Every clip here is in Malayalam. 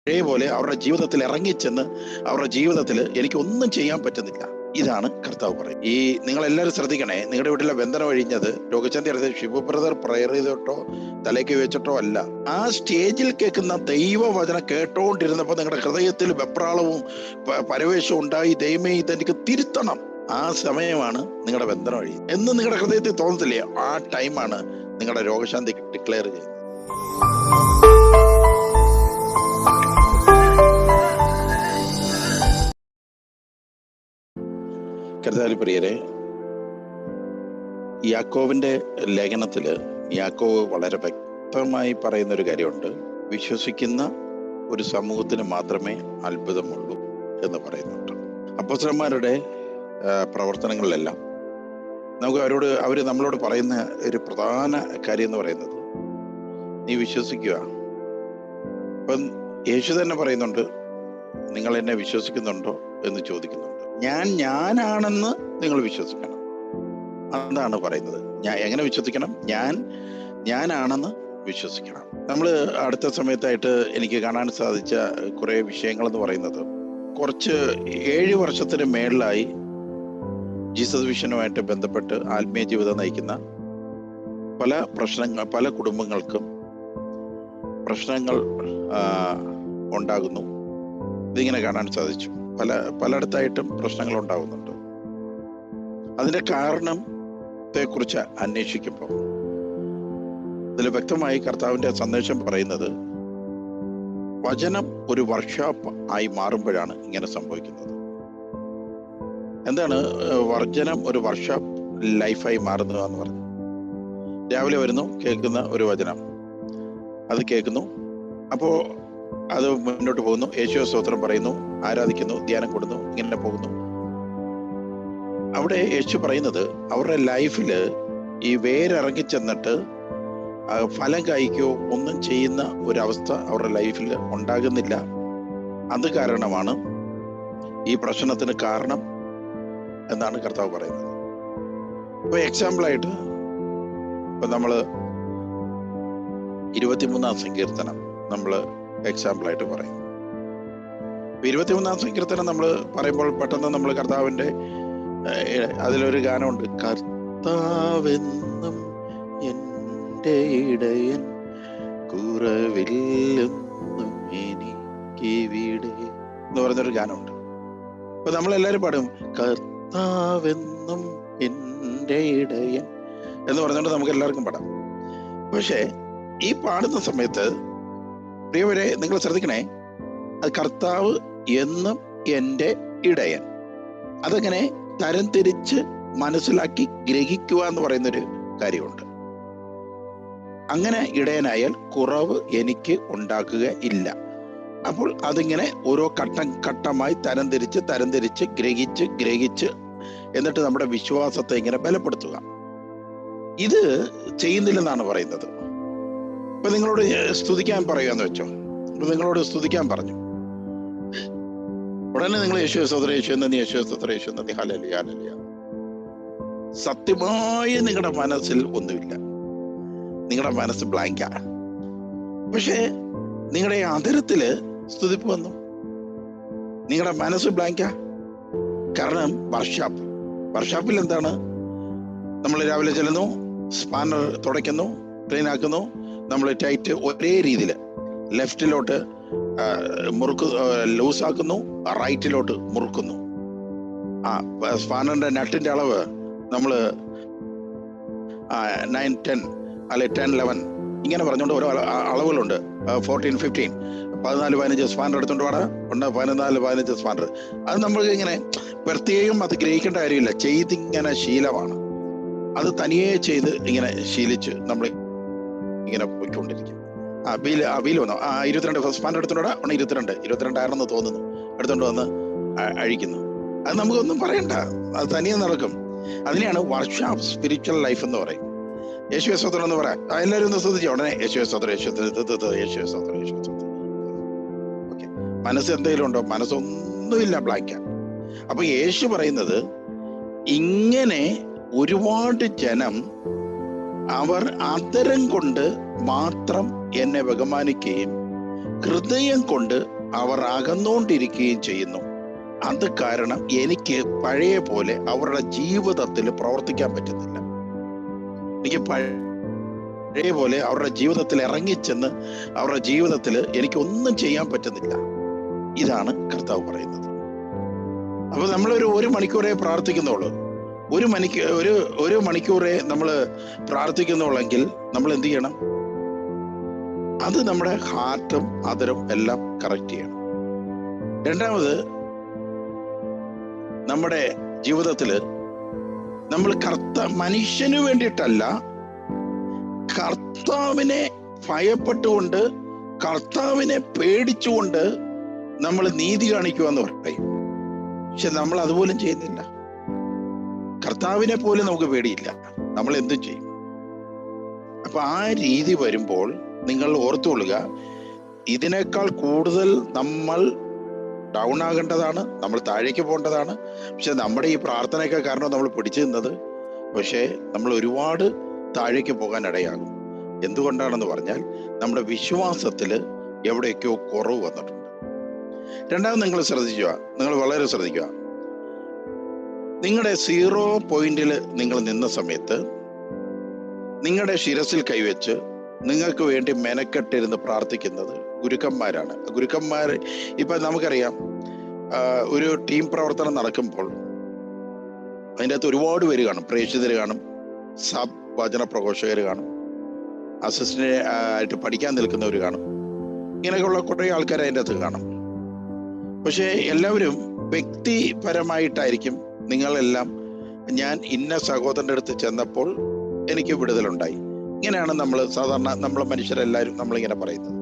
അതേപോലെ അവരുടെ ജീവിതത്തിൽ ഇറങ്ങിച്ചെന്ന് അവരുടെ ജീവിതത്തിൽ എനിക്കൊന്നും ചെയ്യാൻ പറ്റുന്നില്ല. ഇതാണ് കർത്താവ് പറയും. ഈ നിങ്ങളെല്ലാവരും ശ്രദ്ധിക്കണേ, നിങ്ങളുടെ വീട്ടിലെ ബന്ധനം ഒഴിഞ്ഞത് രോഗചന്തി അറിയാതെ ശിവ ബ്രദർ പ്രയർ ചെയ്തിട്ടോ തലേക്ക് വെച്ചിട്ടോ അല്ല. ആ സ്റ്റേജിൽ കേൾക്കുന്ന ദൈവവചനം കേട്ടോണ്ടിരുന്നപ്പോൾ നിങ്ങളുടെ ഹൃദയത്തിൽ വെപ്രാളവും പരവേശവും ഉണ്ടായി, ദൈവമേ ഇതെനിക്ക് തിരുത്തണം. ആ സമയമാണ് നിങ്ങളുടെ ബന്ധനം ഒഴിയും എന്ന് നിങ്ങളുടെ ഹൃദയത്തിൽ തോന്നത്തില്ലേ? ആ ടൈമാണ് നിങ്ങളുടെ രോഗശാന്തി ഡിക്ലെയർ ചെയ്യുന്നത്. കർത്താവിൽ പ്രിയരെ, യാക്കോവിന്റെ ലേഖനത്തില് യാക്കോവ് വളരെ വ്യക്തമായി പറയുന്ന ഒരു കാര്യമുണ്ട്. വിശ്വസിക്കുന്ന ഒരു സമൂഹത്തിന് മാത്രമേ അത്ഭുതമുള്ളൂ എന്ന് പറയുന്നുണ്ട്. അപ്പോസ്തലന്മാരുടെ പ്രവർത്തനങ്ങളിലെല്ലാം നമുക്ക് അവർ നമ്മളോട് പറയുന്ന ഒരു പ്രധാന കാര്യം എന്ന് പറയുന്നത്, നീ വിശ്വസിക്കുക. ഇപ്പം യേശു തന്നെ പറയുന്നുണ്ട്, നിങ്ങൾ എന്നെ വിശ്വസിക്കുന്നുണ്ടോ എന്ന് ചോദിക്കുന്നുണ്ട്. ഞാനാണെന്ന് നിങ്ങൾ വിശ്വസിക്കണം. അതാണ് പറയുന്നത്. എങ്ങനെ വിശ്വസിക്കണം? ഞാനാണെന്ന് വിശ്വസിക്കണം. നമ്മൾ അടുത്ത സമയത്തായിട്ട് എനിക്ക് കാണാൻ സാധിച്ച കുറെ വിഷയങ്ങൾ എന്ന് പറയുന്നത്, കുറച്ച് 7 വർഷത്തിന് മേളിലായി ജീസസ് വിഷനുമായിട്ട് ബന്ധപ്പെട്ട് ആത്മീയ ജീവിതം നയിക്കുന്ന പല കുടുംബങ്ങൾക്കും പ്രശ്നങ്ങൾ ഉണ്ടാകുന്നു. ഇതിങ്ങനെ കാണാൻ സാധിച്ചു. പലയിടത്തായിട്ടും പ്രശ്നങ്ങൾ ഉണ്ടാകുന്നുണ്ട്. അതിന്റെ കാരണത്തെ കുറിച്ച് അന്വേഷിക്കുമ്പോൾ അതിൽ വ്യക്തമായി കർത്താവിന്റെ സന്ദേശം പറയുന്നത്, വചനം ഒരു വർക്ക്ഷോപ്പ് ആയി മാറുമ്പോഴാണ് ഇങ്ങനെ സംഭവിക്കുന്നത്. എന്താണ് വചനം ഒരു വർക്ക്ഷോപ്പ് ലൈഫായി മാറുന്നത് എന്ന് പറഞ്ഞു? രാവിലെ വരുന്നു, കേൾക്കുന്ന ഒരു വചനം, അത് കേൾക്കുന്നു, അപ്പോ അത് മുന്നോട്ട് പോകുന്നു, യേശുവേ സ്തോത്രം പറയുന്നു, ആരാധിക്കുന്നു, ധ്യാനം കൊടുന്നു, ഇങ്ങനെ പോകുന്നു. അവിടെ യേശു പറയുന്നത്, അവരുടെ ലൈഫില് ഈ വേരിറങ്ങി ചെന്നിട്ട് ഫലം കായ്ക്കോ ഒന്നും ചെയ്യുന്ന ഒരവസ്ഥ അവരുടെ ലൈഫിൽ ഉണ്ടാകുന്നില്ല. അത് കാരണമാണ് ഈ പ്രശ്നത്തിന് കാരണം എന്നാണ് കർത്താവ് പറയുന്നത്. ഇപ്പൊ എക്സാമ്പിളായിട്ട് ഇപ്പൊ നമ്മള് 23-ാം സങ്കീർത്തനം നമ്മള് എക്സാമ്പിളായിട്ട് പറയും. 23-ാം സങ്കീർത്തനം നമ്മൾ പറയുമ്പോൾ പെട്ടെന്ന് നമ്മൾ കർത്താവിന്റെ അതിലൊരു ഗാനമുണ്ട്, കർത്താവെന്നും എൻ്റെ ഇടയൻ കുറവില്ലെന്നും എനിക്കിവിടെ എന്ന് പറഞ്ഞൊരു ഗാനമുണ്ട്. അപ്പൊ നമ്മളെല്ലാരും പാടും, കർത്താവെന്നും എൻ്റെ ഇടയൻ എന്ന് പറഞ്ഞുകൊണ്ട് നമുക്ക് എല്ലാവർക്കും പാടാം. പക്ഷെ ഈ പാടുന്ന സമയത്ത് പ്രിയവരെ നിങ്ങൾ ശ്രദ്ധിക്കണേ, അത് കർത്താവ് എന്നും എൻ്റെ ഇടയൻ, അതങ്ങനെ തരംതിരിച്ച് മനസ്സിലാക്കി ഗ്രഹിക്കുക എന്ന് പറയുന്നൊരു കാര്യമുണ്ട്. അങ്ങനെ ഇടയനായാൽ കുറവ് എനിക്ക് ഉണ്ടാക്കുക ഇല്ല. അപ്പോൾ അതിങ്ങനെ ഓരോ ഘട്ടമായി തരംതിരിച്ച് ഗ്രഹിച്ച് എന്നിട്ട് നമ്മുടെ വിശ്വാസത്തെ ഇങ്ങനെ ബലപ്പെടുത്തുക. ഇത് ചെയ്യുന്നില്ലെന്നാണ് പറയുന്നത്. ഇപ്പൊ നിങ്ങളോട് സ്തുതിക്കാൻ പറയുകയെന്ന് വെച്ചോ, നിങ്ങളോട് സ്തുതിക്കാൻ പറഞ്ഞു, ഉടനെ നിങ്ങൾ യേശുവേ സ്തോത്രം, യേശുവേ നന്ദി, യേശുവേ സ്തോത്രം, യേശുവേ നന്ദി, ഹല്ലേലൂയ ഹല്ലേലൂയ. സത്യമായി നിങ്ങളുടെ മനസ്സിൽ ഒന്നുമില്ല, നിങ്ങളുടെ മനസ്സ് ബ്ലാങ്കാ. പക്ഷേ നിങ്ങളുടെ അതരത്തില് സ്തുതിപ്പ് വന്നു, നിങ്ങളുടെ മനസ്സ് ബ്ലാങ്കാ. കാരണം വർക്ക്ഷോപ്പിൽ എന്താണ്, നമ്മൾ രാവിലെ ചെല്ലുന്നു, സ്പാനർ തുടയ്ക്കുന്നു, ക്ലീൻ ആക്കുന്നു, നമ്മൾ ടൈറ്റ് ഒരേ രീതിയിൽ ലെഫ്റ്റിലോട്ട് ലൂസാക്കുന്നു, റൈറ്റിലോട്ട് മുറുക്കുന്നു. സ്പാനറിന്റെ നട്ടിന്റെ അളവ് നമ്മൾ 9, 10 അല്ലെ 10, 11 ഇങ്ങനെ പറഞ്ഞുകൊണ്ട് ഓരോ അളവുകളുണ്ട്. 14, 15, 14, 15 സ്പാനർ എടുത്തോണ്ട് പാടാ, 14, 15 സ്പാനർ. അത് നമ്മൾക്ക് ഇങ്ങനെ പ്രത്യേകം അത് ഗ്രഹിക്കേണ്ട കാര്യമില്ല, ചെയ്തിങ്ങനെ ശീലമാണ്. അത് തനിയെ ചെയ്ത് ഇങ്ങനെ ശീലിച്ച് നമ്മൾ ഇങ്ങനെ പോയിക്കൊണ്ടിരിക്കും. വീല് വന്നോ, 22 സ്പാനർ എടുത്തോണ്ടാ, 22 ആണെന്ന് തോന്നുന്നു, എടുത്തോണ്ട് വന്ന് അഴിക്കുന്നു. അത് നമുക്കൊന്നും പറയണ്ട, അത് തനിയെ നടക്കും. അതിനെയാണ് വർക്ക്ഷോപ്പ് സ്പിരിച്വൽ ലൈഫ് എന്ന് പറയും. യേശുവേ സ്തോത്രം എന്ന് പറയാം. എല്ലാവരും ഒന്ന് ശ്രദ്ധിച്ചോ, ഉടനെ യേശുവേ സ്തോത്രം, യേശുവേ സ്തോത്രം. ഓക്കെ, മനസ്സ് എന്തെങ്കിലും ഉണ്ടോ? മനസ്സൊന്നുമില്ല, ബ്ലാങ്കാ. അപ്പൊ യേശു പറയുന്നത്, ഇങ്ങനെ ഒരുപാട് ജനം അവർ അതരം കൊണ്ട് മാത്രം എന്നെ ബഹുമാനിക്കുകയും ഹൃദയം കൊണ്ട് അവർ അകന്നുകൊണ്ടിരിക്കുകയും ചെയ്യുന്നു. അത് കാരണം എനിക്ക് പഴയ പോലെ അവരുടെ ജീവിതത്തിൽ പ്രവർത്തിക്കാൻ പറ്റുന്നില്ല. എനിക്ക് പഴയ പോലെ അവരുടെ ജീവിതത്തിൽ ഇറങ്ങിച്ചെന്ന് അവരുടെ ജീവിതത്തിൽ എനിക്കൊന്നും ചെയ്യാൻ പറ്റുന്നില്ല. ഇതാണ് കർത്താവ് പറയുന്നത്. അപ്പൊ നമ്മളൊരു 1 മണിക്കൂറേ പ്രാർത്ഥിക്കുന്നുള്ളൂ. ഒരു മണിക്കൂറേ നമ്മൾ പ്രാർത്ഥിക്കുന്നുള്ളെങ്കിൽ നമ്മൾ എന്ത് ചെയ്യണം? അത് നമ്മുടെ ഹാർട്ടും അതരും എല്ലാം കറക്റ്റ് ചെയ്യണം. രണ്ടാമത്, നമ്മുടെ ജീവിതത്തിൽ നമ്മൾ മനുഷ്യന് വേണ്ടിയിട്ടല്ല, കർത്താവിനെ ഭയപ്പെട്ടുകൊണ്ട്, കർത്താവിനെ പേടിച്ചുകൊണ്ട് നമ്മൾ നീതി കാണിക്കുക എന്ന് പറയും. പക്ഷെ നമ്മൾ അതുപോലും ചെയ്യുന്നില്ല. കർത്താവിനെ പോലും നമുക്ക് പേടിയില്ല, നമ്മൾ എന്തും ചെയ്യും. അപ്പൊ ആ രീതി വരുമ്പോൾ നിങ്ങൾ ഓർത്തുകൊള്ളുക, ഇതിനേക്കാൾ കൂടുതൽ നമ്മൾ ഡൗൺ ആകേണ്ടതാണ്, നമ്മൾ താഴേക്ക് പോകേണ്ടതാണ്. പക്ഷെ നമ്മുടെ ഈ പ്രാർത്ഥനയൊക്കെ കാരണം നമ്മൾ പിടിച്ചു നിന്നത്, പക്ഷേ നമ്മൾ ഒരുപാട് താഴേക്ക് പോകാൻ ഇടയാകും. എന്തുകൊണ്ടാണെന്ന് പറഞ്ഞാൽ നമ്മുടെ വിശ്വാസത്തിൽ എവിടെയൊക്കെയോ കുറവ് വന്നിട്ടുണ്ട്. രണ്ടാമത് നിങ്ങൾ വളരെ ശ്രദ്ധിക്കുക. നിങ്ങളുടെ 0 പോയിന്റിൽ നിങ്ങൾ നിന്ന സമയത്ത് നിങ്ങളുടെ ശിരസിൽ കൈവച്ച് നിങ്ങൾക്ക് വേണ്ടി മെനക്കെട്ടിരുന്ന് പ്രാർത്ഥിക്കുന്നത് ഗുരുക്കന്മാരാണ്. ഗുരുക്കന്മാർ, ഇപ്പൊ നമുക്കറിയാം, ഒരു ടീം പ്രവർത്തനം നടക്കുമ്പോൾ അതിൻ്റെ അകത്ത് ഒരുപാട് പേര് കാണും. പ്രേക്ഷിതർ കാണും, സബ് വചന പ്രഘോഷകർ കാണും, അസിസ്റ്റന്റ് ആയിട്ട് പഠിക്കാൻ നിൽക്കുന്നവർ കാണും. ഇങ്ങനെയൊക്കെയുള്ള കുറേ ആൾക്കാർ അതിൻ്റെ അകത്ത് കാണും. പക്ഷേ എല്ലാവരും വ്യക്തിപരമായിട്ടായിരിക്കും. നിങ്ങളെല്ലാം, ഞാൻ ഇന്ന സഹോദരൻ്റെ അടുത്ത് ചെന്നപ്പോൾ എനിക്ക് വിടുതലുണ്ടായി, ഇങ്ങനെയാണ് സാധാരണ നമ്മൾ മനുഷ്യരെല്ലാവരും നമ്മളിങ്ങനെ പറയുന്നത്.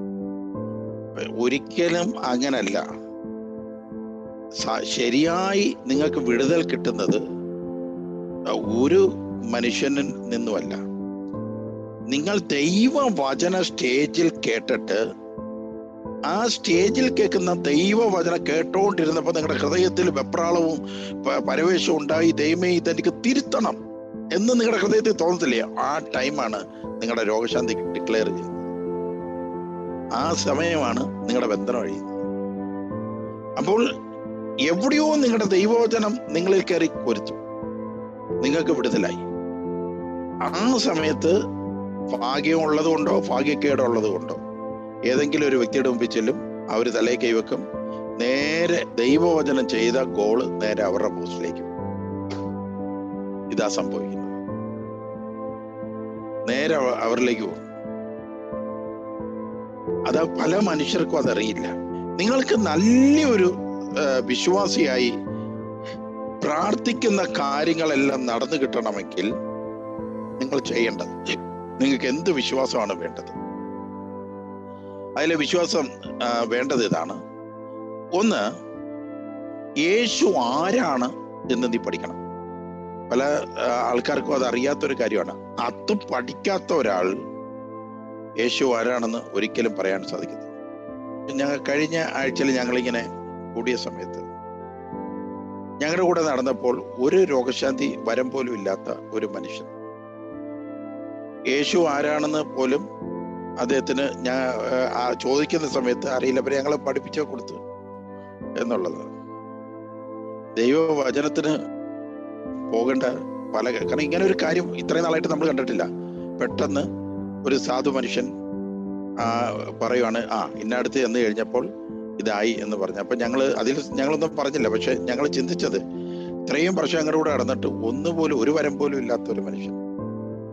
ഒരിക്കലും അങ്ങനല്ല. ശരിയായി നിങ്ങൾക്ക് വിടുതൽ കിട്ടുന്നത് ഒരു മനുഷ്യനിൽ നിന്നുമല്ല. നിങ്ങൾ ദൈവവചന സ്റ്റേജിൽ കേട്ടിട്ട്, ആ സ്റ്റേജിൽ കേൾക്കുന്ന ദൈവവചനം കേട്ടോണ്ടിരുന്നപ്പോൾ നിങ്ങളുടെ ഹൃദയത്തിൽ വെപ്രാളവും പരവേശവും ഉണ്ടായി, ദൈവമേ ഇതെനിക്ക് തിരുത്തണം എന്ന് നിങ്ങളുടെ ഹൃദയത്തിൽ തോന്നത്തില്ലേ? ആ ടൈമാണ് നിങ്ങളുടെ രോഗശാന്തി ഡിക്ലെയർ ചെയ്യുന്നത്. ആ സമയമാണ് നിങ്ങളുടെ ബന്ധനം കഴിയുന്നത്. അപ്പോൾ എവിടെയോ നിങ്ങളുടെ ദൈവവചനം നിങ്ങളിൽ കയറി കൊരുത്തു, നിങ്ങൾക്ക് വിടുതലായി. ആ സമയത്ത് ഭാഗ്യമുള്ളത് കൊണ്ടോ ഭാഗ്യക്കേടുള്ളത് കൊണ്ടോ ഏതെങ്കിലും ഒരു വ്യക്തിയുടെ മുമ്പിൽ ചെല്ലും, അവർ തലയിൽ കൈവെക്കും, നേരെ ദൈവവചനം ചെയ്ത ഗോള് നേരെ അവരുടെ പോസ്റ്റിലേക്ക്. ഇതാ സംഭവിക്കുന്നത്. നേരെ അവരിലേക്ക് പോകും. അത് പല മനുഷ്യർക്കും അതറിയില്ല. നിങ്ങൾക്ക് നല്ലൊരു വിശ്വാസിയായി പ്രാർത്ഥിക്കുന്ന കാര്യങ്ങളെല്ലാം നടന്നു കിട്ടണമെങ്കിൽ നിങ്ങൾ ചെയ്യേണ്ടത്, നിങ്ങൾക്ക് എന്ത് വിശ്വാസമാണ് വേണ്ടത്? അതിലെ വിശ്വാസം വേണ്ടത് ഇതാണ്. ഒന്ന്, യേശു ആരാണ് എന്ന് നീ പഠിക്കണം. പല ആൾക്കാർക്കും അത് അറിയാത്തൊരു കാര്യമാണ്. അത് പഠിക്കാത്ത ഒരാൾ യേശു ആരാണെന്ന് ഒരിക്കലും പറയാൻ സാധിക്കത്തില്ല. കഴിഞ്ഞ ആഴ്ചയിൽ ഞങ്ങളിങ്ങനെ കൂടിയ സമയത്ത് ഞങ്ങളുടെ കൂടെ നടന്നപ്പോൾ ഒരു രോഗശാന്തി വരം പോലും ഇല്ലാത്ത ഒരു മനുഷ്യൻ, യേശു ആരാണെന്ന് പോലും അദ്ദേഹത്തിന് ഞാൻ ചോദിക്കുന്ന സമയത്ത് അറിയില്ല. അവരെ ഞങ്ങളെ പഠിപ്പിച്ചു കൊടുത്തു എന്നുള്ളത്. ദൈവവചനത്തിന് പോകേണ്ട കാരണം ഇങ്ങനെ ഒരു കാര്യം ഇത്രയും നാളായിട്ട് നമ്മൾ കണ്ടിട്ടില്ല. പെട്ടെന്ന് ഒരു സാധു മനുഷ്യൻ പറയുവാണ്, ഇന്നടുത്ത് ചെന്ന് കഴിഞ്ഞപ്പോൾ ഇതായി എന്ന് പറഞ്ഞു. അപ്പൊ ഞങ്ങളൊന്നും പറഞ്ഞില്ല. പക്ഷെ ഞങ്ങൾ ചിന്തിച്ചത്, ഇത്രയും വർഷം ഞങ്ങളുടെ കൂടെ നടന്നിട്ട് ഒരു വരം പോലും ഇല്ലാത്ത ഒരു മനുഷ്യൻ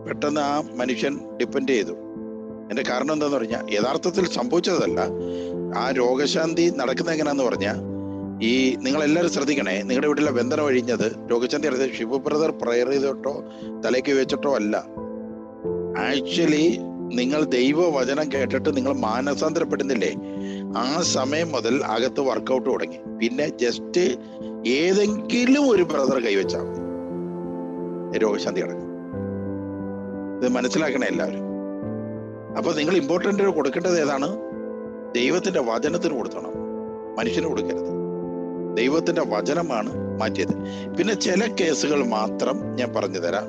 പെട്ടെന്ന് ആ മനുഷ്യൻ ഡിപ്പെൻഡ് ചെയ്തു. എന്റെ കാരണം എന്താന്ന് പറഞ്ഞാൽ, യഥാർത്ഥത്തിൽ സംഭവിച്ചതല്ല. ആ രോഗശാന്തി നടക്കുന്ന എങ്ങനെയാന്ന് പറഞ്ഞാൽ, നിങ്ങളെല്ലാവരും ശ്രദ്ധിക്കണേ, നിങ്ങളുടെ വീട്ടിലെ ബന്ധനം ഒഴിഞ്ഞത് രോഗശാന്തി അറിയാതെ ശിവ ബ്രദർ പ്രയർ ചെയ്തിട്ടോ തലയ്ക്ക് വെച്ചിട്ടോ അല്ല. ആക്ച്വലി നിങ്ങൾ ദൈവവചനം കേട്ടിട്ട് നിങ്ങൾ മാനസാന്തരപ്പെടുന്നില്ലേ, ആ സമയം മുതൽ അകത്ത് വർക്കൗട്ട് തുടങ്ങി. പിന്നെ ജസ്റ്റ് ഏതെങ്കിലും ഒരു ബ്രദർ കൈവച്ചാൽ മതി, രോഗശാന്തി അടങ്ങും. ഇത് മനസ്സിലാക്കണേ എല്ലാവരും. അപ്പൊ നിങ്ങൾ ഇമ്പോർട്ടൻ്റ് കൊടുക്കേണ്ടത് ഏതാണ്? ദൈവത്തിന്റെ വചനത്തിന് കൊടുക്കണം, മനുഷ്യന് കൊടുക്കരുത്. ദൈവത്തിന്റെ വചനമാണ് മാറ്റിയത്. പിന്നെ ചില കേസുകൾ മാത്രം ഞാൻ പറഞ്ഞു തരാം.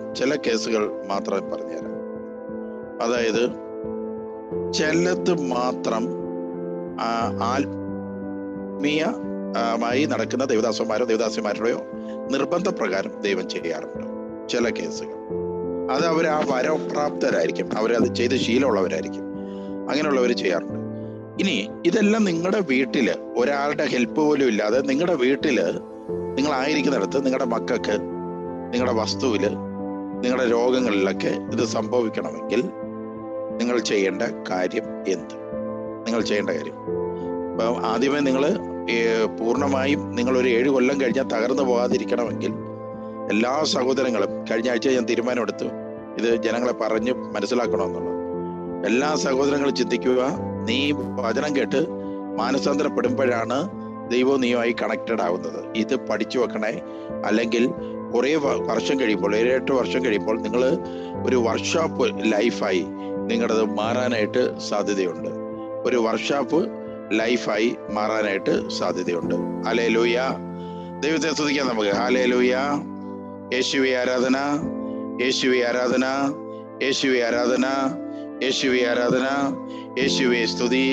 അതായത് ചിലത് മാത്രം മായി നടക്കുന്ന ദേവദാസന്മാരോ ദേവദാസിമാരുടെയോ നിർബന്ധപ്രകാരം ദൈവം ചെയ്യാറുണ്ട്. ചില കേസുകൾ അത് അവർ ആ വരപ്രാപ്തരായിരിക്കും, അവരത് ചെയ്ത് ശീലമുള്ളവരായിരിക്കും, അങ്ങനെയുള്ളവർ ചെയ്യാറുണ്ട്. ഇനി ഇതെല്ലാം നിങ്ങളുടെ വീട്ടില് ഒരാളുടെ ഹെൽപ്പ് പോലും ഇല്ലാതെ നിങ്ങളുടെ വീട്ടില് നിങ്ങളായിരിക്കുന്നിടത്ത് നിങ്ങളുടെ മക്കൾക്ക്, നിങ്ങളുടെ വസ്തുവില്, നിങ്ങളുടെ രോഗങ്ങളിലൊക്കെ ഇത് സംഭവിക്കണമെങ്കിൽ നിങ്ങൾ ചെയ്യേണ്ട കാര്യം എന്ത്? നിങ്ങൾ ചെയ്യേണ്ട കാര്യം, ഇപ്പം ആദ്യമേ നിങ്ങൾ പൂർണ്ണമായും നിങ്ങളൊരു 7 കൊല്ലം കഴിഞ്ഞാൽ തകർന്നു പോകാതിരിക്കണമെങ്കിൽ എല്ലാ സഹോദരങ്ങളും, കഴിഞ്ഞ ആഴ്ച ഞാൻ തീരുമാനമെടുത്തു ഇത് ജനങ്ങളെ പറഞ്ഞ് മനസ്സിലാക്കണമെന്നുള്ളത്. എല്ലാ സഹോദരങ്ങളും ചിന്തിക്കുക, നീ വചനം കേട്ട് മാനസാന്തരപ്പെടുമ്പോഴാണ് ദൈവവും നീയുമായി കണക്റ്റഡ് ആവുന്നത്. ഇത് പഠിച്ചു വെക്കണേ. അല്ലെങ്കിൽ കുറേ വർഷം കഴിയുമ്പോൾ, 7-8 വർഷം കഴിയുമ്പോൾ നിങ്ങൾ ഒരു വർക്ക്ഷോപ്പ് ലൈഫായി നിങ്ങളത് മാറാനായിട്ട് സാധ്യതയുണ്ട്. ഒരു വർക്ക്ഷോപ്പ് ലൈഫായി മാറാനായിട്ട് സാധ്യതയുണ്ട്. ഹല്ലേലൂയ. ദൈവത്തെ സ്തുതിക്കാം നമുക്ക്. ഹല്ലേലൂയ. യേശുവേ ആരാധന, യേശുവേ ആരാധന, യേശുവേ ആരാധന, യേശുവേ ആരാധന, യേശുവേ സ്തുതി,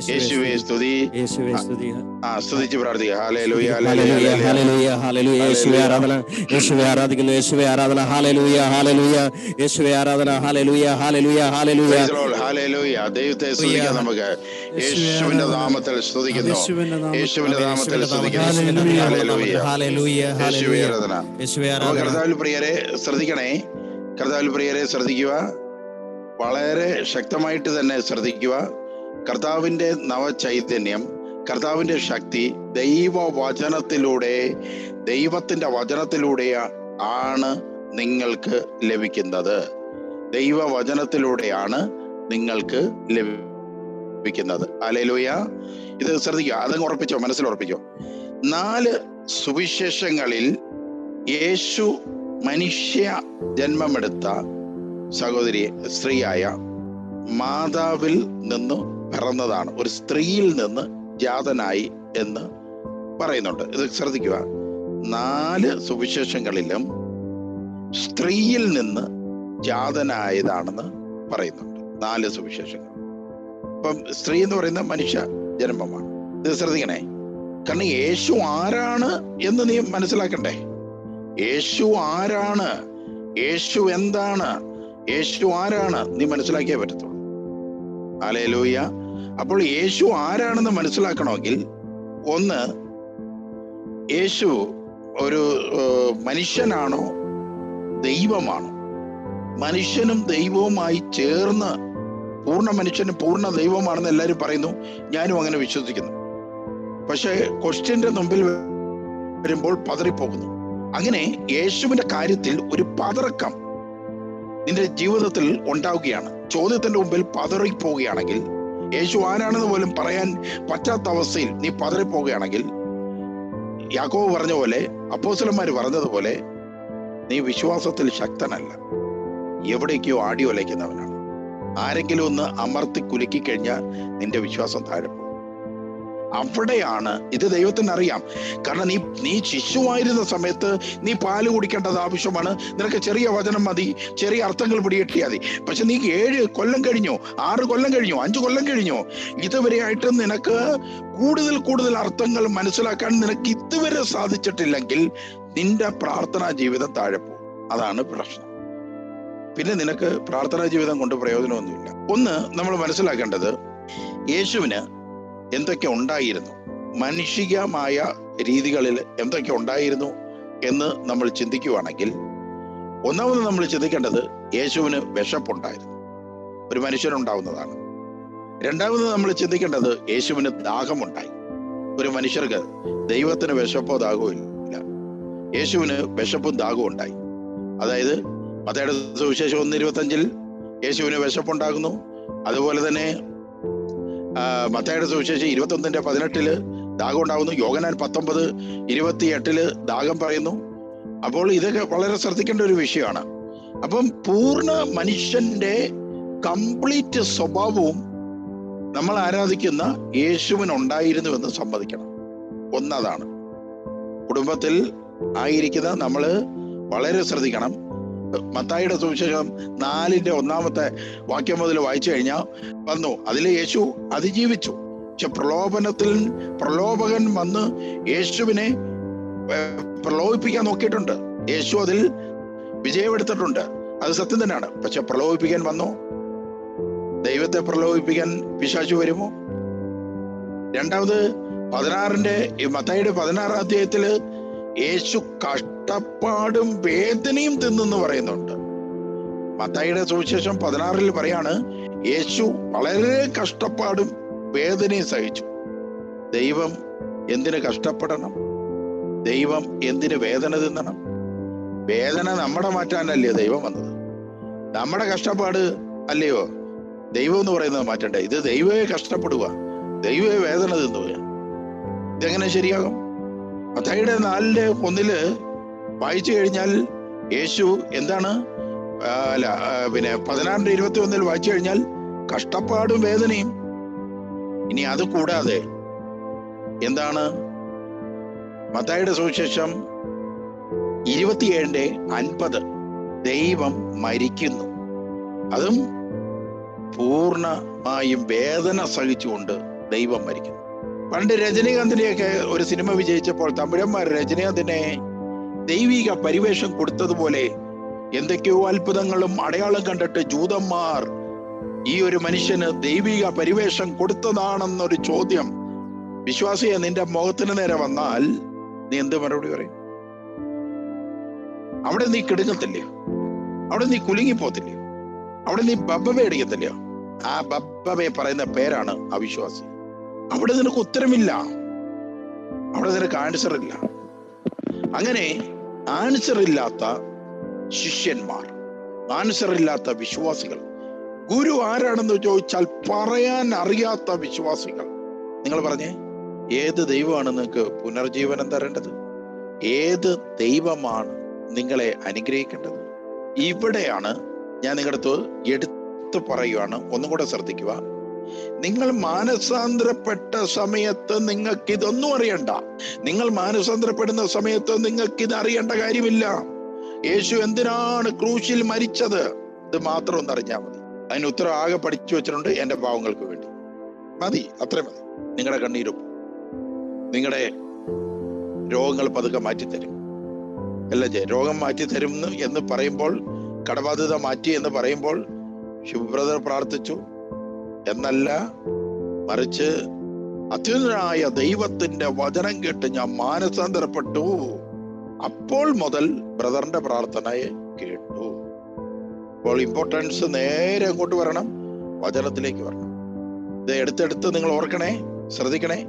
യേശുവേ സ്തുതി. സ്തുതിച്ച് പ്രാർത്ഥിക്കുക. Hallelujah, hallelujah, hallelujah, hallelujah. യേശുവേ ആരാധന, യേശുവേ ആരാധിക്കുന്നു, യേശുവേ ആരാധന. ഹല്ലേലൂയ, ഹല്ലേലൂയ, യേശുവേ ആരാധന. Hallelujah, hallelujah, hallelujah, hallelujah. ദൈവത്തെ സ്തുതിക്കാം നമുക്ക്. യേശുവിന്റെ നാമത്തിൽ സ്തുതിക്കുന്നു, യേശുവിന്റെ നാമത്തിൽ സ്തുതിക്കുന്നു. ഹല്ലേലൂയ, ഹല്ലേലൂയ, യേശുവേ ആരാധന. കർത്താവിൽ പ്രിയരെ ശ്രദ്ധിക്കണേ, കർത്താവിൽ പ്രിയരെ ശ്രദ്ധിക്കുക, വളരെ ശക്തമായിട്ട് തന്നെ ശ്രദ്ധിക്കുക. കർത്താവിന്റെ നവചൈതന്യം, കർത്താവിന്റെ ശക്തി ദൈവവചനത്തിലൂടെ, ദൈവത്തിന്റെ വചനത്തിലൂടെ ആണ് നിങ്ങൾക്ക് ലഭിക്കുന്നത്. ദൈവവചനത്തിലൂടെയാണ് നിങ്ങൾക്ക് ലഭിക്കുന്നത്. ഹല്ലേലൂയ. ഇത് ശ്രദ്ധിക്കുക, അതങ്ങ് ഉറപ്പിച്ചോ, മനസ്സിൽ ഉറപ്പിച്ചോ. 4 സുവിശേഷങ്ങളിൽ യേശു മനുഷ്യ ജന്മമെടുത്ത സഹോദരി സ്ത്രീയായ മാതാവിൽ നിന്ന് പിറന്നതാണ്, ഒരു സ്ത്രീയിൽ നിന്ന് ജാതനായി എന്ന് പറയുന്നുണ്ട്. ഇത് ശ്രദ്ധിക്കുക, 4 സുവിശേഷങ്ങളിലും സ്ത്രീയിൽ നിന്ന് ജാതനായതാണെന്ന് പറയുന്നുണ്ട്. 4 സുവിശേഷങ്ങൾ. അപ്പം സ്ത്രീ എന്ന് പറയുന്ന മനുഷ്യ ജന്മമാണ്. ഇത് ശ്രദ്ധിക്കണേ, കാരണം യേശു ആരാണ് എന്ന് നീ മനസ്സിലാക്കണ്ടേ. യേശു ആരാണ്, യേശു എന്താണ്, യേശു ആരാണ് നീ മനസ്സിലാക്കിയേ പറ്റത്തുള്ളൂ. ഹല്ലേലൂയ. അപ്പോൾ യേശു ആരാണെന്ന് മനസ്സിലാക്കണമെങ്കിൽ, ഒന്ന്, യേശു ഒരു മനുഷ്യനാണോ ദൈവമാണോ? മനുഷ്യനും ദൈവവുമായി ചേർന്ന് പൂർണ്ണ മനുഷ്യനും പൂർണ്ണ ദൈവമാണെന്ന് എല്ലാവരും പറയുന്നു, ഞാനും അങ്ങനെ വിശ്വസിക്കുന്നു. പക്ഷെ ക്വസ്റ്റ്യന്റെ മുമ്പിൽ വരുമ്പോൾ പതറിപ്പോകുന്നു. അങ്ങനെ യേശുവിന്റെ കാര്യത്തിൽ ഒരു പതറക്കം നിന്റെ ജീവിതത്തിൽ ഉണ്ടാവുകയാണ്. ചോദ്യത്തിന്റെ മുമ്പിൽ പതറിപ്പോവുകയാണെങ്കിൽ, യേശു ആരാണെന്ന് പോലും പറയാൻ പറ്റാത്ത അവസ്ഥയിൽ നീ പതറിപ്പോവുകയാണെങ്കിൽ, യാക്കോബ് പറഞ്ഞ പോലെ, അപ്പോസ്തലന്മാർ പറഞ്ഞതുപോലെ, നീ വിശ്വാസത്തിൽ ശക്തനല്ല, എവിടേക്കോ ആടി ഒലയ്ക്കുന്നവനാണ്. ആരെങ്കിലും ഒന്ന് അമർത്തി കുലുക്കി കഴിഞ്ഞാൽ നിന്റെ വിശ്വാസം താഴെ പോകും. അവിടെയാണ് ഇത് ദൈവത്തിന് അറിയാം. കാരണം നീ ശിശുവായിരുന്ന സമയത്ത് നീ പാല് കുടിക്കേണ്ടത് ആവശ്യമാണ്. നിനക്ക് ചെറിയ വചനം മതി, ചെറിയ അർത്ഥങ്ങൾ പിടികിട്ടിയാൽ മതി. പക്ഷെ നീ 7 കൊല്ലം കഴിഞ്ഞോ, 6 കൊല്ലം കഴിഞ്ഞോ, 5 കൊല്ലം കഴിഞ്ഞോ, ഇതുവരെ ആയിട്ട് നിനക്ക് കൂടുതൽ അർത്ഥങ്ങൾ മനസ്സിലാക്കാൻ നിനക്ക് ഇതുവരെ സാധിച്ചിട്ടില്ലെങ്കിൽ നിന്റെ പ്രാർത്ഥനാ ജീവിതം താഴെ പോകും. അതാണ് പ്രശ്നം. പിന്നെ നിനക്ക് പ്രാർത്ഥനാ ജീവിതം കൊണ്ട് പ്രയോജനമൊന്നുമില്ല. ഒന്ന് നമ്മൾ മനസ്സിലാക്കേണ്ടത്, യേശുവിന് എന്തൊക്കെ ഉണ്ടായിരുന്നു, മാനുഷികമായ രീതികളിൽ എന്തൊക്കെ ഉണ്ടായിരുന്നു എന്ന് നമ്മൾ ചിന്തിക്കുകയാണെങ്കിൽ, ഒന്നാമത് നമ്മൾ ചിന്തിക്കേണ്ടത് യേശുവിന് വിശപ്പുണ്ടായിരുന്നു, ഒരു മനുഷ്യനുണ്ടാവുന്നതാണ്. രണ്ടാമത് നമ്മൾ ചിന്തിക്കേണ്ടത് യേശുവിന് ദാഹമുണ്ടായി. ഒരു മനുഷ്യർക്ക് ദൈവത്തിന് വിശപ്പോ ദാഹവും ഇല്ല, യേശുവിന് വിശപ്പും ദാഹവും ഉണ്ടായി. അതായത് മത്തായിയുടെ സുവിശേഷം 1:25 യേശുവിന് വിശപ്പുണ്ടാകുന്നു. അതുപോലെ തന്നെ മത്തായിയുടെ സുവിശേഷം 21:18 ദാഹം ഉണ്ടാകുന്നു. യോഹന്നാൻ 19:28 ദാഹം പറയുന്നു. അപ്പോൾ ഇതൊക്കെ വളരെ ശ്രദ്ധിക്കേണ്ട ഒരു വിഷയമാണ്. അപ്പം പൂർണ്ണ മനുഷ്യന്റെ കംപ്ലീറ്റ് സ്വഭാവവും നമ്മൾ ആരാധിക്കുന്ന യേശുവിനുണ്ടായിരുന്നു എന്ന് സമ്മതിക്കണം. ഒന്നതാണ്. കുടുംബത്തിൽ ആയിരിക്കുന്ന നമ്മൾ വളരെ ശ്രദ്ധിക്കണം. മത്തായിയുടെ സുവിശേഷം 4:1 വാക്യം മുതൽ വായിച്ചു കഴിഞ്ഞാൽ വന്നു, അതിൽ യേശു അതിജീവിച്ചു. പക്ഷെ പ്രലോഭകൻ വന്ന് യേശുവിനെ പ്രലോഭിപ്പിക്കാൻ നോക്കിയിട്ടുണ്ട്. യേശു അതിൽ വിജയമെടുത്തിട്ടുണ്ട്, അത് സത്യം തന്നെയാണ്. പക്ഷെ പ്രലോഭിപ്പിക്കാൻ വന്നോ? ദൈവത്തെ പ്രലോഭിപ്പിക്കാൻ പിശാചു വരുമോ? രണ്ടാമത് മത്തായിയുടെ 16 അധ്യായത്തില് യേശു കഷ്ടപ്പാടും വേദനയും തിന്നെന്ന് പറയുന്നുണ്ട്. മത്തായിയുടെ സുവിശേഷം 16 പറയാണ് യേശു വളരെ കഷ്ടപ്പാടും വേദനയും സഹിച്ചു. ദൈവം എന്തിന് കഷ്ടപ്പെടണം? ദൈവം എന്തിന് വേദന തിന്നണം? വേദന നമ്മുടെ മാറ്റാനല്ലേ ദൈവം വന്നത്? നമ്മുടെ കഷ്ടപ്പാട് അല്ലയോ ദൈവം എന്ന് പറയുന്നത് മാറ്റണ്ടേ? ഇത് ദൈവമേ കഷ്ടപ്പെടുക, ദൈവമേ വേദന തിന്നുക. ഇതെങ്ങനെ ശരിയാകും? മത്തായിയുടെ 4:1 വായിച്ചു കഴിഞ്ഞാൽ യേശു എന്താണ് 16:21 വായിച്ചു കഴിഞ്ഞാൽ കഷ്ടപ്പാടും വേദനയും. ഇനി അത് കൂടാതെ എന്താണ്? മത്തായിയുടെ സുവിശേഷം 27:50 ദൈവം മരിക്കുന്നു, അതും പൂർണ്ണമായും വേദന സഹിച്ചുകൊണ്ട് ദൈവം മരിക്കുന്നു. പണ്ട് രജനീകാന്തിനെയൊക്കെ ഒരു സിനിമ വിജയിച്ചപ്പോൾ തമിഴന്മാർ രജനീകാന്തിനെ ദൈവിക പരിവേഷം കൊടുത്തതുപോലെ എന്തൊക്കെയോ അത്ഭുതങ്ങളും അടയാളം കണ്ടിട്ട് ജൂതന്മാർ ഈ ഒരു മനുഷ്യന് ദൈവിക പരിവേഷം കൊടുത്തതാണെന്നൊരു ചോദ്യം വിശ്വാസിയെ നിന്റെ മുഖത്തിന് നേരെ വന്നാൽ നീ എന്ത് മറുപടി പറയും? അവിടെ നീ കിടുങ്ങത്തില്ലയോ? അവിടെ നീ കുലുങ്ങിപ്പോത്തില്ലയോ? അവിടെ നീ ബബ്ബബെ അടിക്കത്തില്ലയോ? ആ ബബ്ബബെ പറയുന്ന പേരാണ് അവിശ്വാസി. അവിടെ നിനക്ക് ഉത്തരമില്ല, അവിടെ നിനക്ക് ആൻസർ ഇല്ല. അങ്ങനെ ആൻസർ ഇല്ലാത്ത ശിഷ്യന്മാർ, ആൻസർ ഇല്ലാത്ത വിശ്വാസികൾ, ഗുരു ആരാണെന്ന് ചോദിച്ചാൽ പറയാൻ അറിയാത്ത വിശ്വാസികൾ. നിങ്ങൾ പറഞ്ഞേ, ഏത് ദൈവമാണ് നിങ്ങൾക്ക് പുനർജീവനം തരേണ്ടത്? ഏത് ദൈവമാണ് നിങ്ങളെ അനുഗ്രഹിക്കേണ്ടത്? ഇവിടെയാണ് ഞാൻ നിങ്ങളുടെ അടുത്ത് എടുത്തു പറയുകയാണ്, ഒന്നും കൂടെ ശ്രദ്ധിക്കുക. നിങ്ങൾ മാനസാന്തരപ്പെട്ട സമയത്ത് നിങ്ങൾക്ക് ഇതൊന്നും അറിയണ്ട. നിങ്ങൾ മാനസാന്തരപ്പെടുന്ന സമയത്ത് നിങ്ങൾക്ക് ഇത് അറിയേണ്ട കാര്യമില്ല. യേശു എന്തിനാണ് ക്രൂശിൽ മരിച്ചത്? ഇത് മാത്രം ഒന്ന് അറിഞ്ഞാൽ മതി. അതിന് ഉത്തരം ആകെ പഠിച്ചു വെച്ചിട്ടുണ്ട്, എന്റെ പാവങ്ങൾക്ക് വേണ്ടി. മതി, അത്രയും മതി. നിങ്ങളുടെ കണ്ണീരും നിങ്ങളുടെ രോഗങ്ങൾ പതുക്കെ മാറ്റിത്തരും. അല്ലേ? രോഗം മാറ്റിത്തരും എന്ന് പറയുമ്പോൾ, കടബാധ്യത മാറ്റി എന്ന് പറയുമ്പോൾ ശുഭ്രതർ പ്രാർത്ഥിച്ചു എന്നല്ല, മറിച്ച് അത്യുന്നതനായ ദൈവത്തിന്റെ വചനം കേട്ട് ഞാൻ മാനസാന്തരപ്പെട്ടു, അപ്പോൾ മുതൽ ബ്രദറിന്റെ പ്രാർത്ഥനയെ കേട്ടു. അപ്പോൾ ഇമ്പോർട്ടൻസ് നേരെ അങ്ങോട്ട് വരണം, വചനത്തിലേക്ക് വരണം. ഇത് എടുത്തെടുത്ത് നിങ്ങൾ ഓർക്കണേ, ശ്രദ്ധിക്കണേ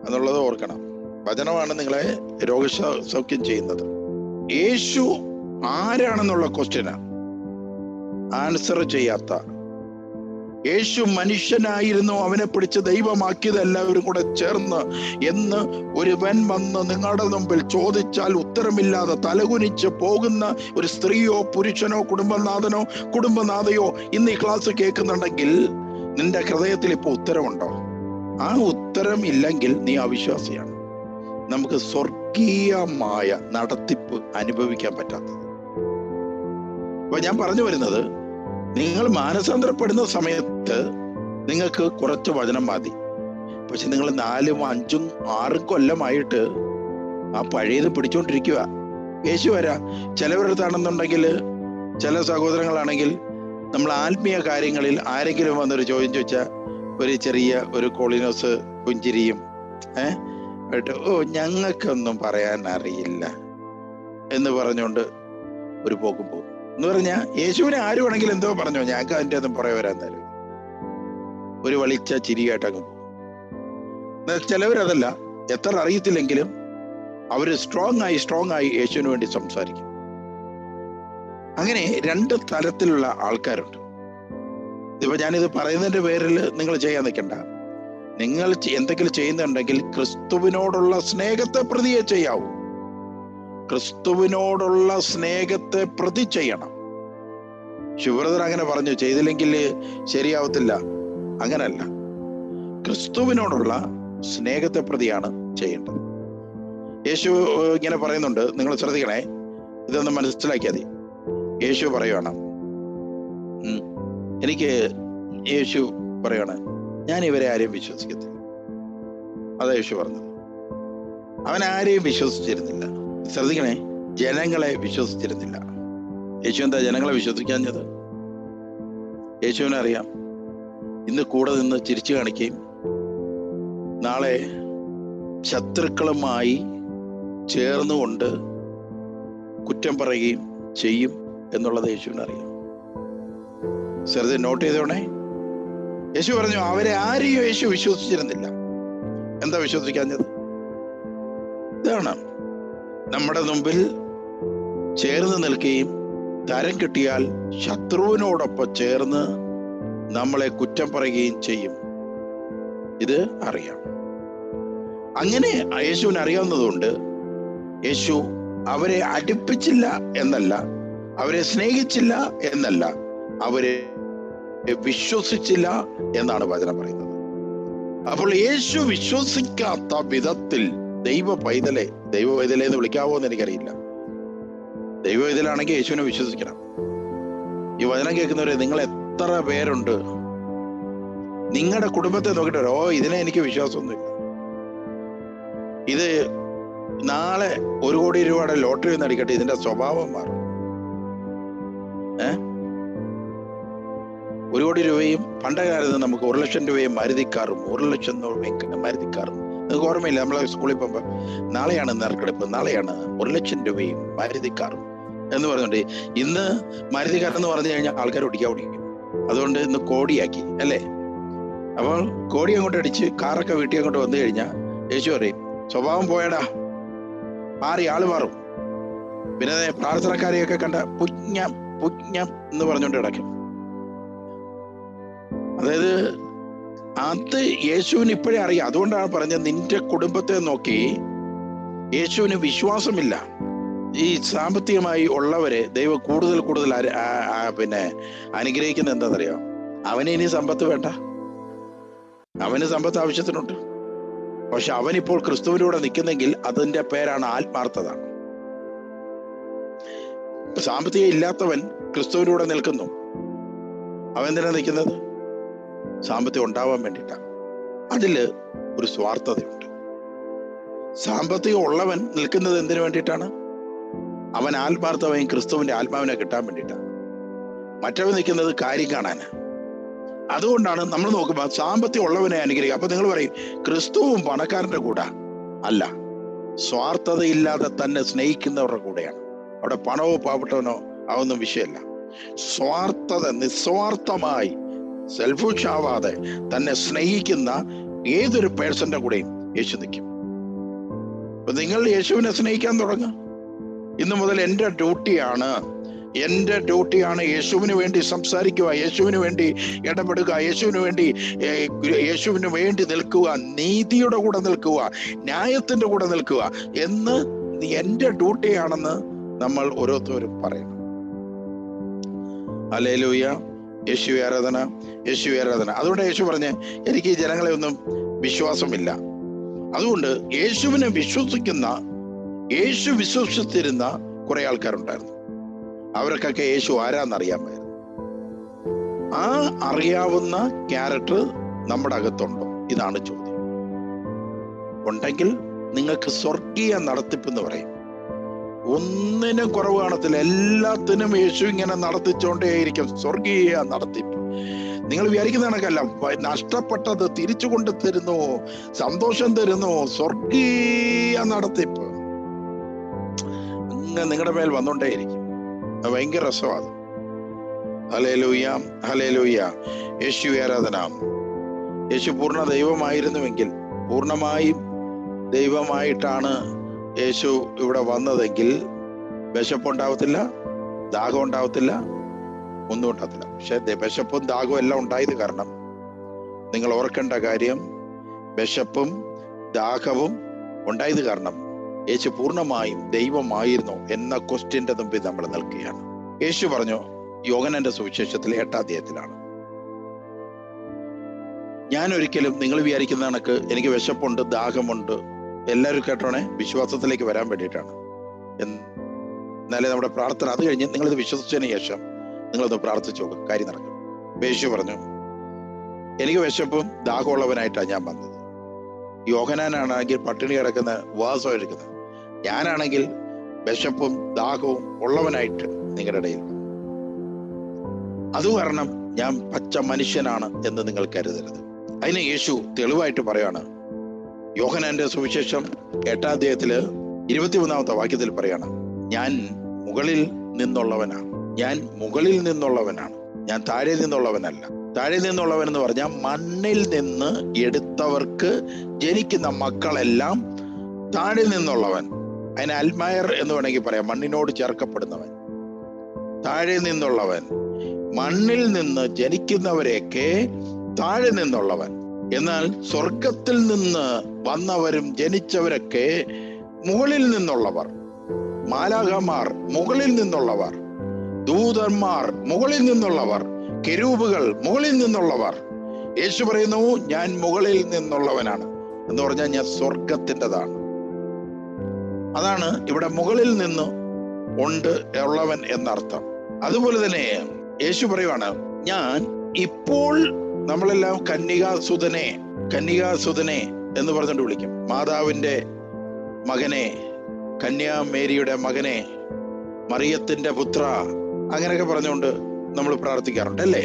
എന്നുള്ളത് ഓർക്കണം. വചനമാണ് നിങ്ങളെ രോഗസൗഖ്യം ചെയ്യുന്നത്. യേശു ആരാണെന്നുള്ള ക്വസ്റ്റ്യന് ആൻസർ ചെയ്യാത്ത, യേശു മനുഷ്യനായിരുന്നു, അവനെ പിടിച്ച് ദൈവമാക്കിയത് എല്ലാവരും കൂടെ ചേർന്ന് എന്ന് ഒരുവൻ വന്ന് നിങ്ങളുടെ മുമ്പിൽ ചോദിച്ചാൽ ഉത്തരമില്ലാതെ തലകുനിച്ച് പോകുന്ന ഒരു സ്ത്രീയോ പുരുഷനോ കുടുംബനാഥയോ ഇന്ന് ഈ ക്ലാസ് കേൾക്കുന്നുണ്ടെങ്കിൽ നിന്റെ ഹൃദയത്തിൽ ഇപ്പൊ ഉത്തരമുണ്ടോ? ആ ഉത്തരം ഇല്ലെങ്കിൽ നീ അവിശ്വാസിയാണ്. നമുക്ക് സ്വർഗീയമായ നടത്തിപ്പ് അനുഭവിക്കാൻ പറ്റാത്തത്. അപ്പൊ ഞാൻ പറഞ്ഞു വരുന്നത്, നിങ്ങൾ മാനസാന്തരപ്പെടുന്ന സമയത്ത് നിങ്ങൾക്ക് കുറച്ച് വചനം മതി. പക്ഷെ നിങ്ങൾ 4, 5, 6 കൊല്ലമായിട്ട് ആ പഴയത് പിടിച്ചോണ്ടിരിക്കുക. യേശു വരാ ചിലവരടുത്താണെന്നുണ്ടെങ്കിൽ, ചില സഹോദരങ്ങളാണെങ്കിൽ നമ്മൾ ആത്മീയ കാര്യങ്ങളിൽ ആരെങ്കിലും വന്നൊരു ചോദ്യം ചോദിച്ചാൽ ഒരു ചെറിയ ഒരു കോളിനോസ് പുഞ്ചിരിയും ഓ ഞങ്ങൾക്കൊന്നും പറയാൻ അറിയില്ല എന്ന് പറഞ്ഞുകൊണ്ട് ഒരു പോക്കും പോകും. എന്ന് പറഞ്ഞാൽ യേശുവിനെ ആര് വേണമെങ്കിലും എന്തോ പറഞ്ഞോ, ഞങ്ങൾക്ക് അതിൻ്റെ ഒന്നും പുറകെ വരാൻ തരും, ഒരു വളിച്ച ചിരിയായിട്ടങ്ങ് പോകും. ചിലവരതല്ല, എത്ര അറിയത്തില്ലെങ്കിലും അവര് സ്ട്രോങ് ആയി യേശുവിന് വേണ്ടി സംസാരിക്കും. അങ്ങനെ 2 തരത്തിലുള്ള ആൾക്കാരുണ്ട്. ഇപ്പൊ ഞാനിത് പറയുന്നതിന്റെ പേരിൽ നിങ്ങൾ ചെയ്യാൻ നിൽക്കണ്ട. നിങ്ങൾ എന്തെങ്കിലും ചെയ്യുന്നുണ്ടെങ്കിൽ ക്രിസ്തുവിനോടുള്ള സ്നേഹത്തെ പ്രതിയെ ചെയ്യാവൂ. ക്രിസ്തുവിനോടുള്ള സ്നേഹത്തെ പ്രതി ചെയ്യണം. ശുഭ്രതർ അങ്ങനെ പറഞ്ഞു, ചെയ്തില്ലെങ്കിൽ ശരിയാവത്തില്ല. അങ്ങനല്ല, ക്രിസ്തുവിനോടുള്ള സ്നേഹത്തെ പ്രതിയാണ് ചെയ്യേണ്ടത്. യേശു ഇങ്ങനെ പറയുന്നുണ്ട്, നിങ്ങൾ ശ്രദ്ധിക്കണേ, ഇതൊന്ന് മനസ്സിലാക്കിയാൽ മതി. യേശു പറയുവാണ്, യേശു പറയാണ്, ഞാൻ ഇവരെ ആരെയും വിശ്വസിക്കത്തില്ല. അതാ യേശു പറഞ്ഞത്. അവൻ ആരെയും വിശ്വസിച്ചിരുന്നില്ല. ശ്രദ്ധിക്കണേ, ജനങ്ങളെ വിശ്വസിച്ചിരുന്നില്ല. യേശു എന്താ ജനങ്ങളെ വിശ്വസിക്കാഞ്ഞത്? യേശുവിനറിയാം ഇന്ന് കൂടെ നിന്ന് ചിരിച്ചു കാണിക്കുകയും നാളെ ശത്രുക്കളുമായി ചേർന്നുകൊണ്ട് കുറ്റം പറയുകയും ചെയ്യും എന്നുള്ളത് യേശുവിനറിയാം. ശ്രദ്ധ നോട്ട് ചെയ്തോണേ. യേശു പറഞ്ഞു അവരെ ആരെയും യേശു വിശ്വസിച്ചിരുന്നില്ല. എന്താ വിശ്വസിക്കാഞ്ഞത്? ഇതാണ്, നമ്മുടെ മുമ്പിൽ ചേർന്ന് നിൽക്കുകയും തരം കിട്ടിയാൽ ശത്രുവിനോടൊപ്പം ചേർന്ന് നമ്മളെ കുറ്റം പറയുകയും ചെയ്യും. ഇത് അറിയാം. അങ്ങനെ യേശുവിന് അറിയാവുന്നതുകൊണ്ട് യേശു അവരെ അടുപ്പിച്ചില്ല എന്നല്ല, അവരെ സ്നേഹിച്ചില്ല എന്നല്ല, അവരെ വിശ്വസിച്ചില്ല എന്നാണ് വചനം പറയുന്നത്. അപ്പോൾ യേശു വിശ്വസിക്കാത്ത വിധത്തിൽ ദൈവ പൈതലെ എന്ന് വിളിക്കാവോ എന്ന് എനിക്കറിയില്ല. ദൈവ പൈതലാണെങ്കിൽ യേശുവിനെ വിശ്വസിക്കണം. ഈ വചനം കേൾക്കുന്നവരെ നിങ്ങൾ എത്ര പേരുണ്ട്? നിങ്ങളുടെ കുടുംബത്തെ നോക്കിയിട്ട് ഇതിനെ എനിക്ക് വിശ്വാസമൊന്നുമില്ല, ഇത് നാളെ 1 കോടി രൂപയുടെ ലോട്ടറി ഒന്ന് അടിക്കട്ടെ, ഇതിന്റെ സ്വഭാവം മാറും. 1 കോടി രൂപയും പണ്ടേ കാലത്ത് നമുക്ക് 1 ലക്ഷം രൂപയും മരുതിക്കാറും 1 ലക്ഷം രൂപയും മരുതിക്കാറും. നിങ്ങൾക്ക് ഓർമ്മയില്ല, നമ്മളെ സ്കൂളിൽ പോകുമ്പോൾ നാളെയാണ് നറുക്കെടുപ്പ്, നാളെയാണ് 1 ലക്ഷം രൂപയും മരുതിക്കാറും എന്ന് പറഞ്ഞുകൊണ്ട് ഇന്ന് മരുതിക്കാരെന്ന് പറഞ്ഞു കഴിഞ്ഞാൽ ആൾക്കാർ ഓടിക്കും. അതുകൊണ്ട് ഇന്ന് കോടിയാക്കി അല്ലേ? അപ്പോൾ കോടി അങ്ങോട്ട് അടിച്ച് കാറൊക്കെ വീട്ടിൽ അങ്ങോട്ട് വന്നു കഴിഞ്ഞാൽ യേശു പറയും സ്വഭാവം പോയടാ, മാറി, ആള് മാറും. പിന്നെ പ്രാർത്ഥനക്കാരെയൊക്കെ കണ്ട പുജ്ഞം എന്ന് പറഞ്ഞുകൊണ്ട് കിടക്കും. അതായത് അത് യേശുവിന് ഇപ്പോഴേ അറിയാം. അതുകൊണ്ടാണ് പറഞ്ഞത് നിന്റെ കുടുംബത്തെ നോക്കി യേശുവിന് വിശ്വാസമില്ല. ഈ സാമ്പത്തികമായി ഉള്ളവരെ ദൈവം കൂടുതൽ പിന്നെ അനുഗ്രഹിക്കുന്നത് എന്താണെന്നറിയോ? അവന് ഇനി സമ്പത്ത് വേണ്ട, അവന് സമ്പത്ത് ആവശ്യത്തിനുണ്ട്. പക്ഷെ അവനിപ്പോൾ ക്രിസ്തുവിലൂടെ നിൽക്കുന്നെങ്കിൽ അതിന്റെ പേരാണ് ആത്മാർത്ഥത. സാമ്പത്തികം ഇല്ലാത്തവൻ ക്രിസ്തുവിലൂടെ നിൽക്കുന്നു. അവൻ എന്തിനാ നിൽക്കുന്നത്? സാമ്പത്തികം ഉണ്ടാവാൻ വേണ്ടിയിട്ടാണ്. അതില് ഒരു സ്വാർത്ഥതയുണ്ട്. സാമ്പത്തികം ഉള്ളവൻ നിൽക്കുന്നത് എന്തിനു വേണ്ടിയിട്ടാണ്? അവൻ ആത്മാർത്ഥമായും ക്രിസ്തുവിന്റെ ആത്മാവിനെ കിട്ടാൻ വേണ്ടിയിട്ടാണ്. മറ്റവൻ നിൽക്കുന്നത് കാര്യം കാണാനാണ്. അതുകൊണ്ടാണ് നമ്മൾ നോക്കുമ്പോൾ സാമ്പത്തികം ഉള്ളവനെ അനുഗ്രഹിക്കുക. അപ്പൊ നിങ്ങൾ പറയും ക്രിസ്തുവും പണക്കാരന്റെ കൂടെ അല്ല, സ്വാർത്ഥതയില്ലാതെ തന്നെ സ്നേഹിക്കുന്നവരുടെ കൂടെയാണ്. അവിടെ പണവോ പാവപ്പെട്ടവനോ അതൊന്നും വിഷയമല്ല. നിസ്വാർത്ഥമായി സെൽഫിഷ് ആവാതെ തന്നെ സ്നേഹിക്കുന്ന ഏതൊരു പേഴ്സന്റെ കൂടെയും യേശു നിൽക്കും. അപ്പൊ നിങ്ങൾ യേശുവിനെ സ്നേഹിക്കാൻ തുടങ്ങുക. ഇന്നു മുതൽ എൻ്റെ ഡ്യൂട്ടിയാണ് യേശുവിന് വേണ്ടി സംസാരിക്കുക, യേശുവിന് വേണ്ടി ഇടപെടുക, യേശുവിന് വേണ്ടി നിൽക്കുക, നീതിയുടെ കൂടെ നിൽക്കുക, ന്യായത്തിന്റെ കൂടെ നിൽക്കുക എന്ന് എൻ്റെ ഡ്യൂട്ടിയാണെന്ന് നമ്മൾ ഓരോരുത്തരും പറയണം. ഹല്ലേലൂയ, യേശുവേ ആരാധന, യേശുവേ ആരാധന. അതുകൊണ്ട് യേശു പറഞ്ഞ് എനിക്ക് ഈ ജനങ്ങളെ ഒന്നും വിശ്വാസമില്ല. അതുകൊണ്ട് യേശുവിനെ വിശ്വസിച്ചിരുന്ന കുറെ ആൾക്കാരുണ്ടായിരുന്നു. അവർക്കൊക്കെ യേശു ആരാന്നറിയാമായിരുന്നു. ആ അറിയാവുന്ന ക്യാരക്ടർ നമ്മുടെ അകത്തുണ്ടോ? ഇതാണ് ചോദ്യം. ഉണ്ടെങ്കിൽ നിങ്ങൾക്ക് സ്വർഗീയ നടത്തിപ്പ് എന്ന് പറയും. ഒന്നിനും കുറവ് കാണത്തില്ല. എല്ലാത്തിനും യേശു ഇങ്ങനെ നടത്തിച്ചോണ്ടേയിരിക്കും. സ്വർഗീയ നടത്തിപ്പ്. നിങ്ങൾ വിചാരിക്കുന്ന കണക്കല്ല. നഷ്ടപ്പെട്ടത് തിരിച്ചു കൊണ്ട് തരുന്നു, സന്തോഷം തരുന്നു. സ്വർഗീയ നടത്തിപ്പ് അങ്ങനെ നിങ്ങളുടെ മേൽ വന്നോണ്ടേയിരിക്കും. ഭയങ്കര രസമാണ്. ഹല്ലേലൂയ, ഹല്ലേലൂയ, യേശുവേ ആരാധന. യേശു പൂർണ്ണ ദൈവമായിരുന്നുവെങ്കിൽ, പൂർണ്ണമായും ദൈവമായിട്ടാണ് യേശു ഇവിടെ വന്നതെങ്കിൽ വിശപ്പുണ്ടാവത്തില്ല, ദാഹം ഉണ്ടാവത്തില്ല, ഒന്നും ഉണ്ടാകത്തില്ല. പക്ഷെ വിശപ്പും ദാഹവും എല്ലാം ഉണ്ടായത് കാരണം നിങ്ങൾ ഓർക്കേണ്ട കാര്യം, വിശപ്പും ദാഹവും ഉണ്ടായത് കാരണം യേശു പൂർണ്ണമായും ദൈവമായിരുന്നു എന്ന ക്വസ്റ്റ്യന്റെ മുമ്പിൽ നമ്മൾ നിൽക്കുകയാണ്. യേശു പറഞ്ഞു യോഹന്നാന്റെ സുവിശേഷത്തിലെ 8-ാം അധ്യായത്തിലാണ്, ഞാൻ ഒരിക്കലും നിങ്ങൾ വിചാരിക്കുന്ന കണക്ക് എനിക്ക് വിശപ്പുണ്ട്, ദാഹമുണ്ട്. എല്ലാവരും കേട്ടോണേ, വിശ്വാസത്തിലേക്ക് വരാൻ വേണ്ടിയിട്ടാണ്. എന്നാലേ നമ്മുടെ പ്രാർത്ഥന, അത് കഴിഞ്ഞ് നിങ്ങളിത് വിശ്വസിച്ചതിന് ശേഷം നിങ്ങളൊന്ന് പ്രാർത്ഥിച്ചു നോക്കുക, കാര്യം നടക്കും. യേശു പറഞ്ഞു എനിക്ക് വിശപ്പും ദാഹമുള്ളവനായിട്ടാണ് ഞാൻ വന്നത്. യോഹന്നാനാണെങ്കിൽ പട്ടിണി കിടക്കുന്ന ഉപവാസം എടുക്കുന്നത്. ഞാനാണെങ്കിൽ വിശപ്പും ദാഹവും ഉള്ളവനായിട്ട് നിങ്ങളുടെ ഇടയിൽ. അത് കാരണം ഞാൻ പച്ച മനുഷ്യനാണ് എന്ന് നിങ്ങൾ കരുതരുത്. അതിന് യേശു തെളിവായിട്ട് പറയാണ്. യോഹന്നാന്റെ സുവിശേഷം 8-ാം അധ്യായത്തില് 21-ാമത്തെ വാക്യത്തിൽ പറയാണ്, ഞാൻ മുകളിൽ നിന്നുള്ളവനാണ്, ഞാൻ മുകളിൽ നിന്നുള്ളവനാണ്, ഞാൻ താഴെ നിന്നുള്ളവനല്ല. താഴെ നിന്നുള്ളവൻ എന്ന് പറഞ്ഞാൽ മണ്ണിൽ നിന്ന് എടുത്തവർക്ക് ജനിക്കുന്ന മക്കളെല്ലാം താഴെ നിന്നുള്ളവൻ. അതിന് അൽമായർ എന്ന് വേണമെങ്കിൽ പറയാം, മണ്ണിനോട് ചേർക്കപ്പെടുന്നവൻ. താഴെ നിന്നുള്ളവൻ, മണ്ണിൽ നിന്ന് ജനിക്കുന്നവരെയൊക്കെ താഴെ നിന്നുള്ളവൻ. എന്നാൽ സ്വർഗത്തിൽ നിന്ന് വന്നവരും ജനിച്ചവരൊക്കെ മുകളിൽ നിന്നുള്ളവർ. മാലാഖമാർ മുകളിൽ നിന്നുള്ളവർ, ദൂതന്മാർ മുകളിൽ നിന്നുള്ളവർ, കെരൂബുകൾ മുകളിൽ നിന്നുള്ളവർ. യേശു പറയുന്നു, ഞാൻ മുകളിൽ നിന്നുള്ളവനാണ് എന്ന് പറഞ്ഞാൽ ഞാൻ സ്വർഗത്തിൻ്റെതാണ്. അതാണ് ഇവിടെ മുകളിൽ നിന്ന് ഉള്ളവൻ എന്നർത്ഥം. അതുപോലെ തന്നെ യേശു പറയുവാണ്, ഞാൻ ഇപ്പോൾ നമ്മളെല്ലാം കന്യകാസുതനെ എന്ന് പറഞ്ഞുകൊണ്ട് വിളിക്കും. മാതാവിന്റെ മകനെ, കന്യാമേരിയുടെ മകനെ, മറിയത്തിന്റെ പുത്ര, അങ്ങനെയൊക്കെ പറഞ്ഞുകൊണ്ട് നമ്മൾ പ്രാർത്ഥിക്കാറുണ്ട് അല്ലേ?